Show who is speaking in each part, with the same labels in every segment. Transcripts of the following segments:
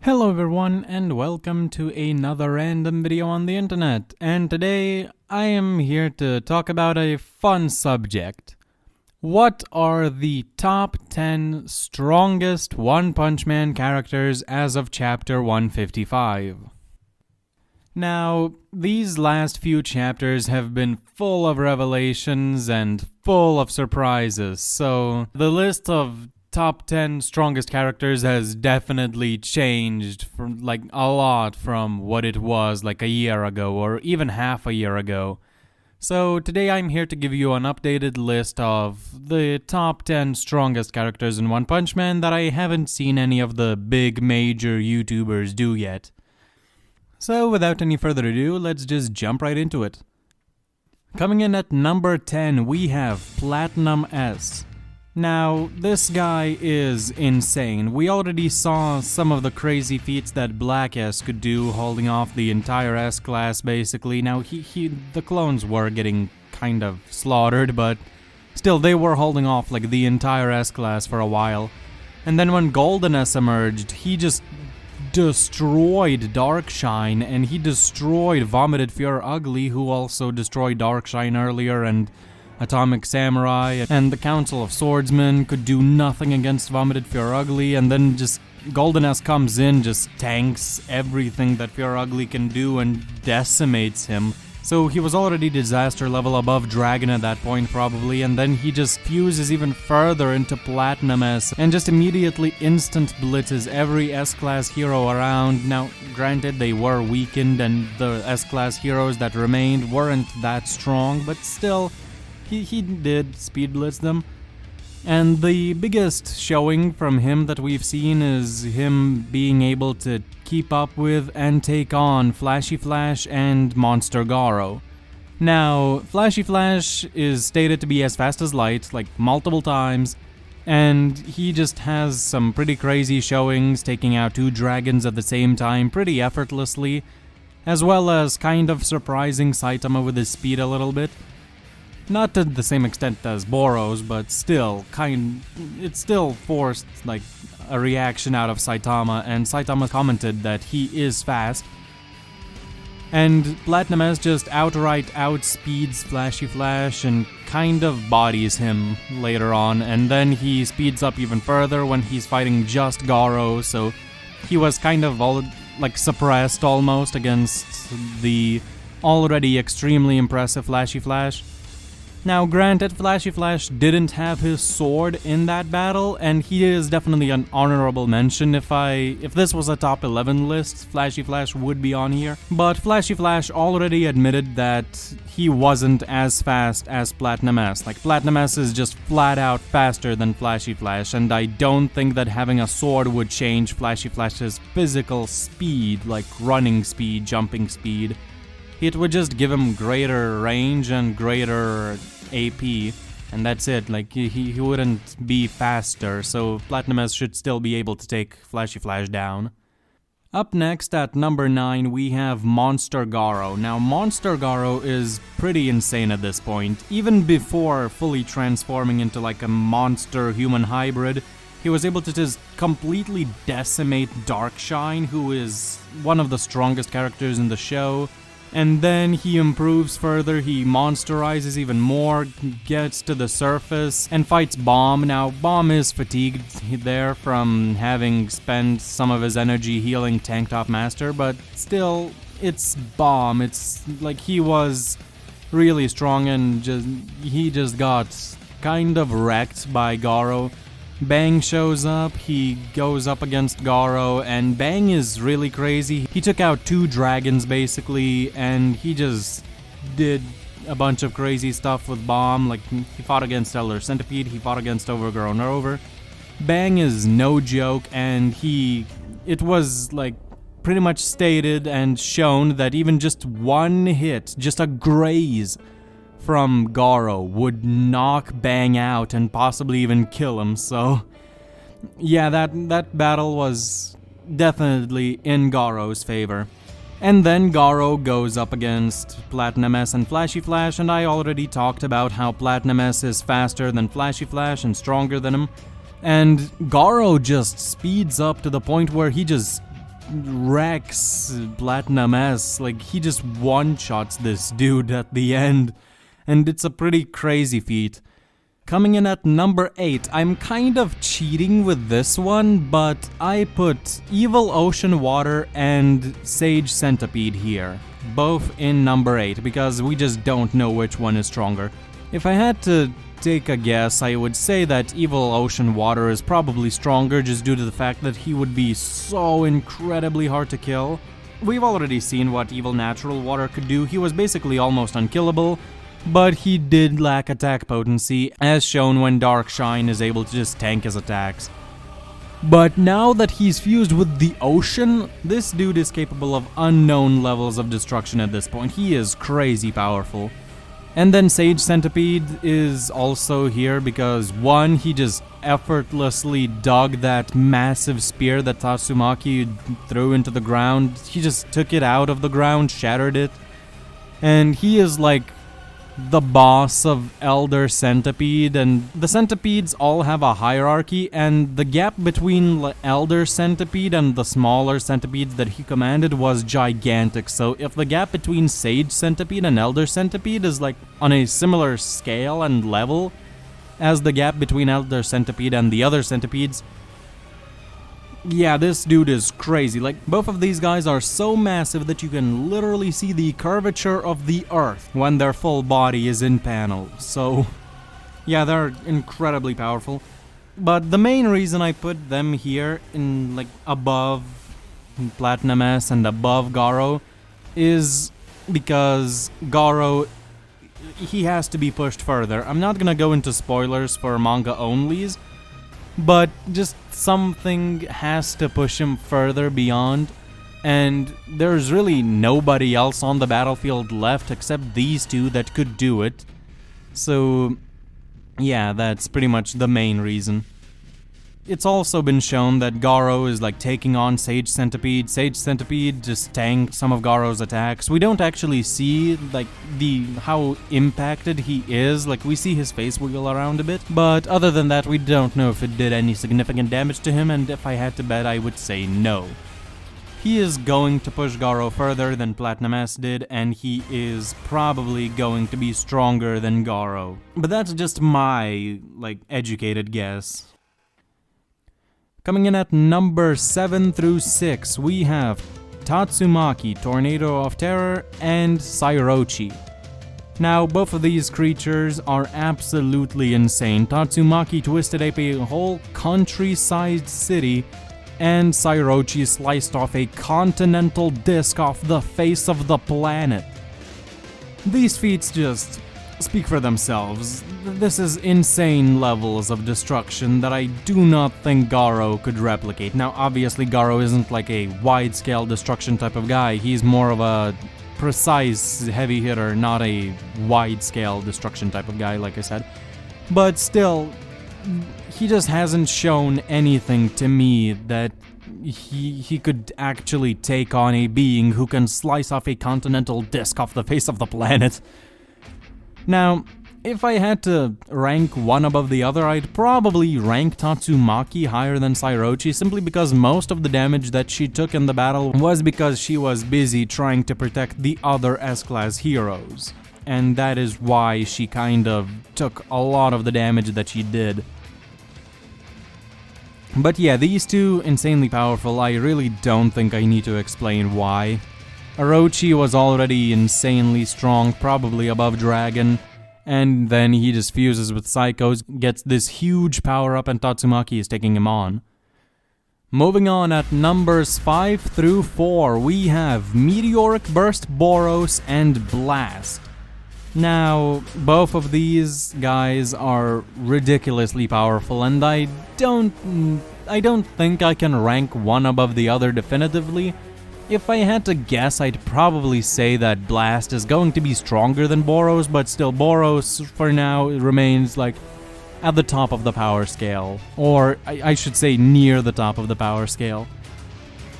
Speaker 1: Hello everyone and welcome to another random video on the internet, and today I am here to talk about a fun subject. What are the top 10 strongest One Punch Man characters as of chapter 155? Now, these last few chapters have been full of revelations and full of surprises, so the list of top 10 strongest characters has definitely changed from a lot from what it was like a year ago or even half a year ago. So today I'm here to give you an updated list of the top 10 strongest characters in One Punch Man that I haven't seen any of the big major YouTubers do yet. So without any further ado, let's just jump right into it. Coming in at number 10, we have Platinum S. Now, this guy is insane. We already saw some of the crazy feats that Black S could do, holding off the entire S class basically. Now, the clones were getting kind of slaughtered, but still they were holding off like the entire S class for a while. And then when Golden S emerged, he just destroyed Darkshine, and he destroyed Vomited Fear Ugly, who also destroyed Darkshine earlier, and Atomic Samurai, and the Council of Swordsmen could do nothing against Vomited Fear Ugly, and then just Golden S comes in, just tanks everything that Fear Ugly can do and decimates him. So he was already disaster level above Dragon at that point probably, and then he just fuses even further into Platinum S and just immediately instant blitzes every S-Class hero around. Now, granted, they were weakened and the S-Class heroes that remained weren't that strong, but still, he did speed blitz them. And the biggest showing from him that we've seen is him being able to keep up with and take on Flashy Flash and Monster Garo. Now, Flashy Flash is stated to be as fast as light, like multiple times, and he just has some pretty crazy showings, taking out 2 dragons at the same time pretty effortlessly, as well as kind of surprising Saitama with his speed a little bit. Not to the same extent as Boros, but still, it still forced, like, a reaction out of Saitama, and Saitama commented that he is fast. And Platinum S just outright outspeeds Flashy Flash and kind of bodies him later on, and then he speeds up even further when he's fighting just Garo, so he was kind of suppressed almost against the already extremely impressive Flashy Flash. Now, granted, Flashy Flash didn't have his sword in that battle, and he is definitely an honorable mention. If this was a top 11 list, Flashy Flash would be on here. But Flashy Flash already admitted that he wasn't as fast as Platinum S. Like, Platinum S is just flat out faster than Flashy Flash, and I don't think that having a sword would change Flashy Flash's physical speed, like running speed, jumping speed. It would just give him greater range and greater AP, and that's it. Like, he wouldn't be faster, so Platinum S should still be able to take Flashy Flash down. Up next at number 9 we have Monster Garo. Now, Monster Garo is pretty insane at this point. Even before fully transforming into like a monster-human hybrid, he was able to just completely decimate Darkshine, who is one of the strongest characters in the show. And then he improves further, he monsterizes even more, gets to the surface, and fights Bomb. Now, Bomb is fatigued there from having spent some of his energy healing Tank Top Master, but still, it's Bomb. It's like he was really strong and he just got kind of wrecked by Garo. Bang shows up, he goes up against Garo, and Bang is really crazy. He took out 2 dragons basically, and he just did a bunch of crazy stuff with Bomb. Like, he fought against Elder Centipede, he fought against Overgrown Rover. Bang is no joke, and it was like pretty much stated and shown that even just one hit, just a graze from Garo would knock Bang out and possibly even kill him. So yeah, that battle was definitely in Garo's favor. And then Garo goes up against Platinum S and Flashy Flash, and I already talked about how Platinum S is faster than Flashy Flash and stronger than him. And Garo just speeds up to the point where he just wrecks Platinum S. Like, he just one-shots this dude at the end, and it's a pretty crazy feat. Coming in at number 8, I'm kind of cheating with this one, but I put Evil Ocean Water and Sage Centipede here, both in number 8, because we just don't know which one is stronger. If I had to take a guess, I would say that Evil Ocean Water is probably stronger just due to the fact that he would be so incredibly hard to kill. We've already seen what Evil Natural Water could do. He was basically almost unkillable, but he did lack attack potency, as shown when Dark Shine is able to just tank his attacks. But now that he's fused with the ocean, this dude is capable of unknown levels of destruction at this point. He is crazy powerful. And then Sage Centipede is also here because, one, he just effortlessly dug that massive spear that Tatsumaki threw into the ground. He just took it out of the ground, shattered it, and he is like the boss of Elder Centipede, and the centipedes all have a hierarchy, and the gap between Elder Centipede and the smaller centipedes that he commanded was gigantic. So if the gap between Sage Centipede and Elder Centipede is like on a similar scale and level as the gap between Elder Centipede and the other centipedes, yeah, this dude is crazy. Like, both of these guys are so massive that you can literally see the curvature of the earth when their full body is in panel. So, yeah, they're incredibly powerful. But the main reason I put them here in, like, above Platinum S and above Garo is because Garo, he has to be pushed further. I'm not gonna go into spoilers for manga onlys, but just something has to push him further beyond, and there's really nobody else on the battlefield left except these two that could do it. So, yeah, that's pretty much the main reason. It's also been shown that Garo is like taking on Sage Centipede. Sage Centipede just tanked some of Garo's attacks. We don't actually see like how impacted he is. Like, we see his face wiggle around a bit, but other than that, we don't know if it did any significant damage to him, and if I had to bet, I would say no. He is going to push Garo further than Platinum S did, and he is probably going to be stronger than Garo. But that's just my, like, educated guess. Coming in at number 7 through 6, we have Tatsumaki, Tornado of Terror, and Sairochi. Now, both of these creatures are absolutely insane. Tatsumaki twisted up a whole country-sized city, and Sairochi sliced off a continental disc off the face of the planet. These feats just speak for themselves. This is insane levels of destruction that I do not think Garo could replicate. Now, obviously, Garo isn't like a wide-scale destruction type of guy. He's more of a precise heavy hitter, not a wide-scale destruction type of guy, like I said. But still, he just hasn't shown anything to me that he could actually take on a being who can slice off a continental disc off the face of the planet. Now, if I had to rank one above the other, I'd probably rank Tatsumaki higher than Sairochi, simply because most of the damage that she took in the battle was because she was busy trying to protect the other S-Class heroes. And that is why she kind of took a lot of the damage that she did. But yeah, these two, insanely powerful. I really don't think I need to explain why. Orochi was already insanely strong, probably above Dragon, and then he just fuses with Psychos, gets this huge power-up, and Tatsumaki is taking him on. Moving on, at numbers 5 through 4, we have Meteoric Burst, Boros, and Blast. Now, both of these guys are ridiculously powerful, and I don't think I can rank one above the other definitively. If I had to guess, I'd probably say that Blast is going to be stronger than Boros, but still, Boros, for now, remains, like, at the top of the power scale. Or, I should say, near the top of the power scale.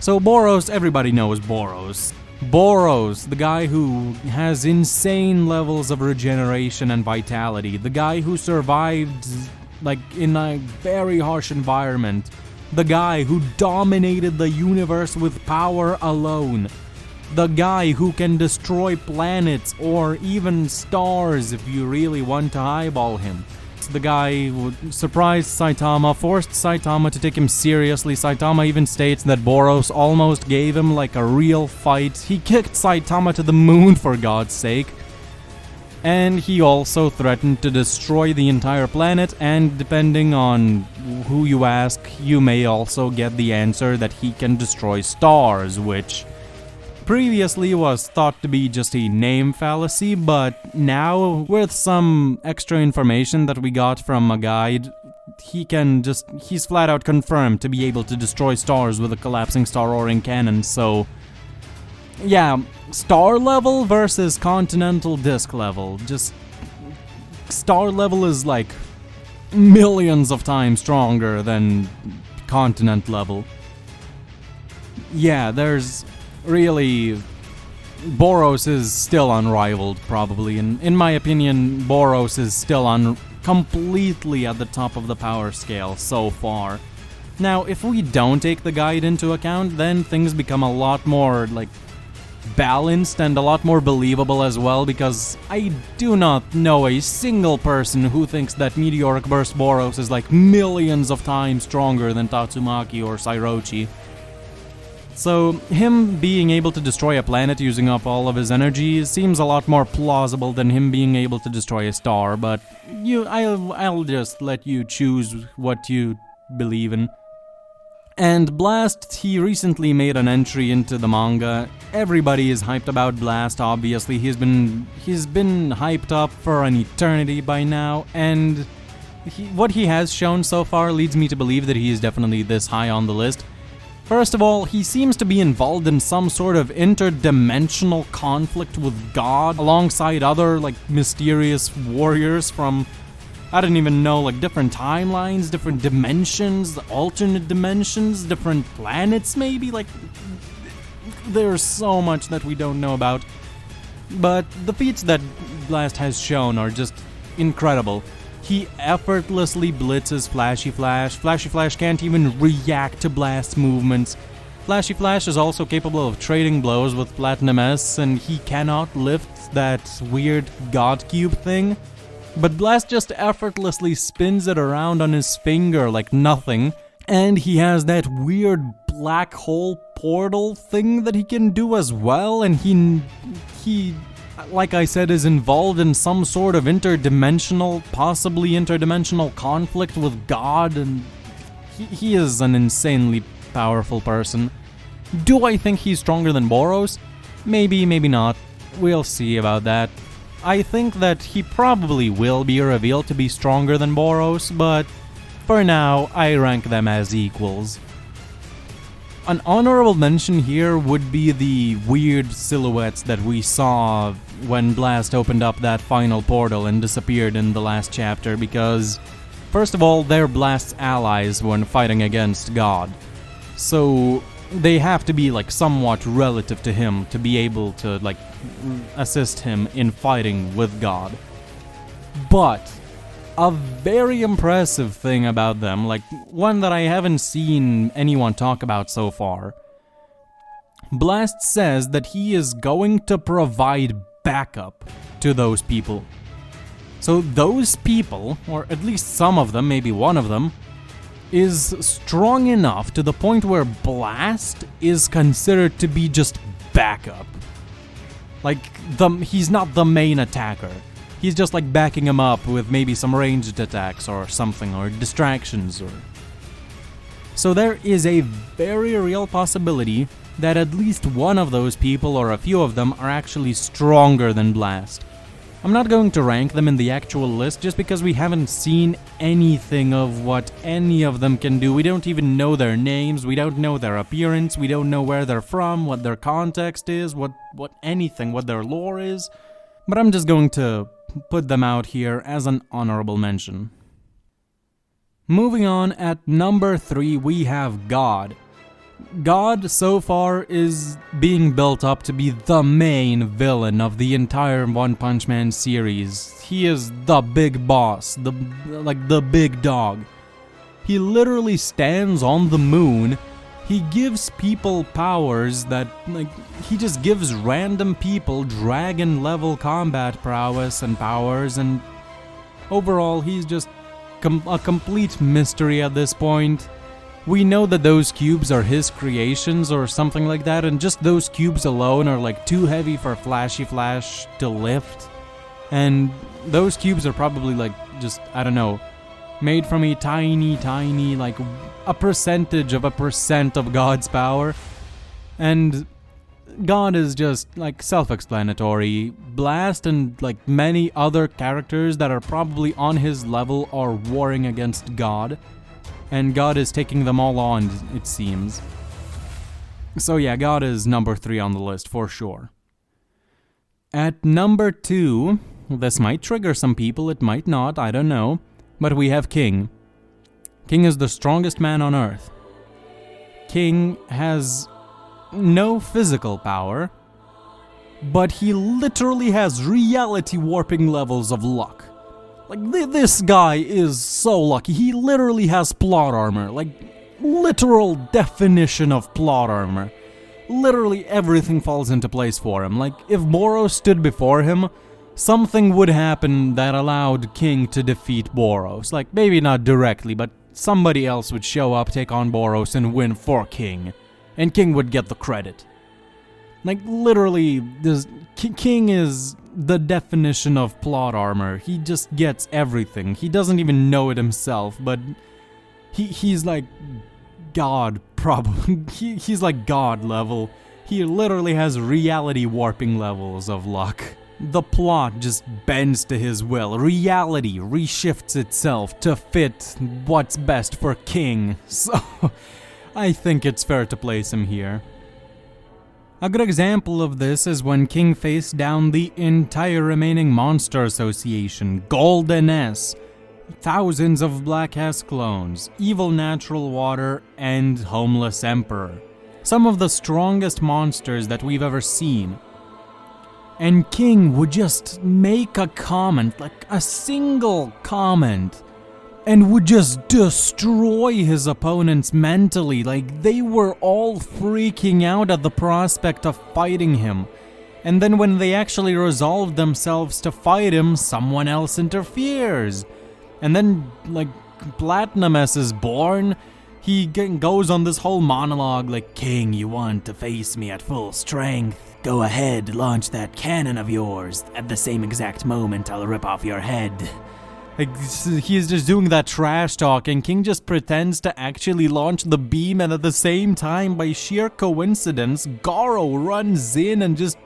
Speaker 1: So, Boros, everybody knows Boros. Boros, the guy who has insane levels of regeneration and vitality. The guy who survived, like, in a very harsh environment The guy who dominated the universe with power alone. The guy who can destroy planets or even stars if you really want to eyeball him. The guy who surprised Saitama, forced Saitama to take him seriously. Saitama even states that Boros almost gave him like a real fight. He kicked Saitama to the moon, for God's sake. And he also threatened to destroy the entire planet, and depending on who you ask, you may also get the answer that he can destroy stars, which previously was thought to be just a name fallacy, but now, with some extra information that we got from a guide, he's flat out confirmed to be able to destroy stars with a collapsing star-roaring cannon, so yeah, star level versus continental disk level. Just star level is like millions of times stronger than continent level. Yeah, there's really, Boros is still unrivaled, probably. And in my opinion, Boros is still completely at the top of the power scale so far. Now, if we don't take the guide into account, then things become a lot more, like, balanced and a lot more believable as well, because I do not know a single person who thinks that Meteoric Burst Boros is like millions of times stronger than Tatsumaki or Sairochi. So, him being able to destroy a planet using up all of his energy seems a lot more plausible than him being able to destroy a star, but I'll just let you choose what you believe in. And Blast, he recently made an entry into the manga. Everybody is hyped about Blast, obviously. He's been hyped up for an eternity by now, and what he has shown so far leads me to believe that he is definitely this high on the list. First of all, he seems to be involved in some sort of interdimensional conflict with God, alongside other, like, mysterious warriors from, I don't even know, like, different timelines, different dimensions, alternate dimensions, different planets, maybe? Like, there's so much that we don't know about. But the feats that Blast has shown are just incredible. He effortlessly blitzes Flashy Flash. Flashy Flash can't even react to Blast's movements. Flashy Flash is also capable of trading blows with Platinum S, and he cannot lift that weird God Cube thing. But Blast just effortlessly spins it around on his finger like nothing, and he has that weird black hole portal thing that he can do as well, and he like I said, is involved in some sort of possibly interdimensional conflict with God, and he is an insanely powerful person. Do I think he's stronger than Boros? Maybe, maybe not. We'll see about that. I think that he probably will be revealed to be stronger than Boros, but for now, I rank them as equals. An honorable mention here would be the weird silhouettes that we saw when Blast opened up that final portal and disappeared in the last chapter, because, first of all, they're Blast's allies when fighting against God. So they have to be, like, somewhat relative to him to be able to, like, assist him in fighting with God. But a very impressive thing about them, like one that I haven't seen anyone talk about so far, Blast says that he is going to provide backup to those people. So those people, or at least some of them, maybe one of them, is strong enough to the point where Blast is considered to be just backup. Like, he's not the main attacker. He's just like backing him up with maybe some ranged attacks or something, or distractions, or... So there is a very real possibility that at least one of those people, or a few of them, are actually stronger than Blast. I'm not going to rank them in the actual list just because we haven't seen anything of what any of them can do. We don't even know their names, we don't know their appearance, we don't know where they're from, what their context is, what their lore is. But I'm just going to put them out here as an honorable mention. Moving on, at number 3 we have God. God, so far, is being built up to be the main villain of the entire One Punch Man series. He is the big boss, the big dog. He literally stands on the moon. He gives people powers that, like, he just gives random people dragon-level combat prowess and powers, and overall, he's just a complete mystery at this point. We know that those cubes are his creations or something like that, and just those cubes alone are like too heavy for Flashy Flash to lift. And those cubes are probably like just, I don't know, made from a tiny, like a percentage of a percent of God's power. And God is just like self-explanatory. Blast and like many other characters that are probably on his level are warring against God. And God is taking them all on, it seems. So yeah, God is number 3 on the list for sure. At number 2, this might trigger some people, it might not, I don't know. But we have King. King is the strongest man on Earth. King has no physical power, but he literally has reality warping levels of luck. Like, this guy is so lucky. He literally has plot armor. Like, literal definition of plot armor. Literally everything falls into place for him. Like, if Boros stood before him, something would happen that allowed King to defeat Boros. Like, maybe not directly, but somebody else would show up, take on Boros, and win for King. And King would get the credit. Like, literally, King is the definition of plot armor. He just gets everything. He doesn't even know it himself, but he's like God, probably. He's like God level. He literally has reality warping levels of luck. The plot just bends to his will. Reality reshifts itself to fit what's best for King. So, I think it's fair to place him here. A good example of this is when King faced down the entire remaining Monster Association, Golden S, thousands of Black S clones, Evil Natural Water, and Homeless Emperor. Some of the strongest monsters that we've ever seen. And King would just make a comment, like a single comment, and would just destroy his opponents mentally. Like, they were all freaking out at the prospect of fighting him. And then when they actually resolved themselves to fight him, someone else interferes. And then, like, Platinum S is born. He goes on this whole monologue like, "King, you want to face me at full strength? Go ahead, launch that cannon of yours. At the same exact moment, I'll rip off your head." Like, he's just doing that trash talk, and King just pretends to actually launch the beam, and at the same time, by sheer coincidence, Garo runs in and just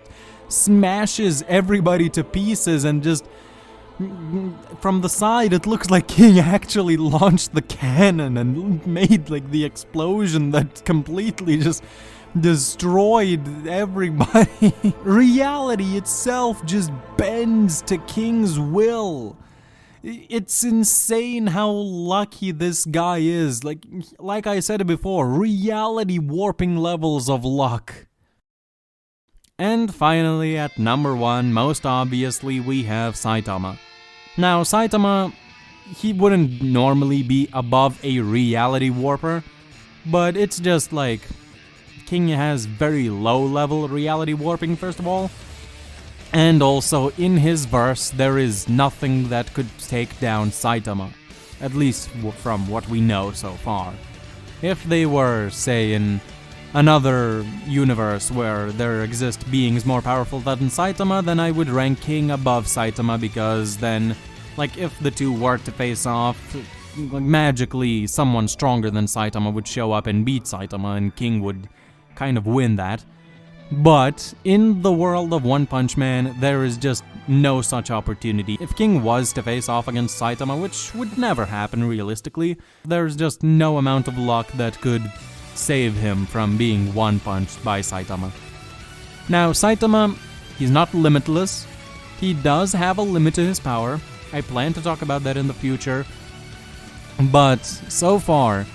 Speaker 1: smashes everybody to pieces, and just from the side, it looks like King actually launched the cannon and made, like, the explosion that completely just destroyed everybody. Reality itself just bends to King's will. It's insane how lucky this guy is. Like I said before, reality warping levels of luck. And finally, at number 1, most obviously, we have Saitama. Now, Saitama, he wouldn't normally be above a reality warper, but it's just like, King has very low level reality warping, first of all. And also, in his verse, there is nothing that could take down Saitama. At least from what we know so far. If they were, say, in another universe where there exist beings more powerful than Saitama, then I would rank King above Saitama, because then, like, if the two were to face off, magically someone stronger than Saitama would show up and beat Saitama, and King would kind of win that. But in the world of One Punch Man, there is just no such opportunity. If King was to face off against Saitama, which would never happen realistically, there's just no amount of luck that could save him from being one-punched by Saitama. Now, Saitama, he's not limitless. He does have a limit to his power. I plan to talk about that in the future. But so far,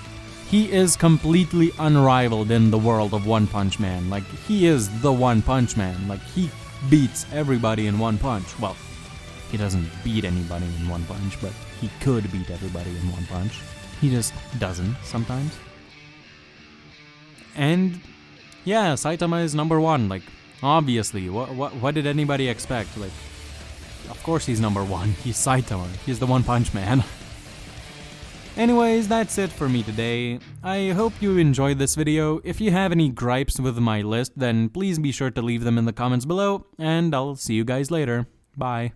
Speaker 1: he is completely unrivaled in the world of One Punch Man. Like, he is the One Punch Man. Like, he beats everybody in one punch. Well, he doesn't beat anybody in one punch, but he could beat everybody in one punch. He just doesn't sometimes. And yeah, Saitama is number one. Like, obviously, what did anybody expect? Like, of course he's number one. He's Saitama. He's the One Punch Man. Anyways, that's it for me today. I hope you enjoyed this video. If you have any gripes with my list, then please be sure to leave them in the comments below, and I'll see you guys later. Bye.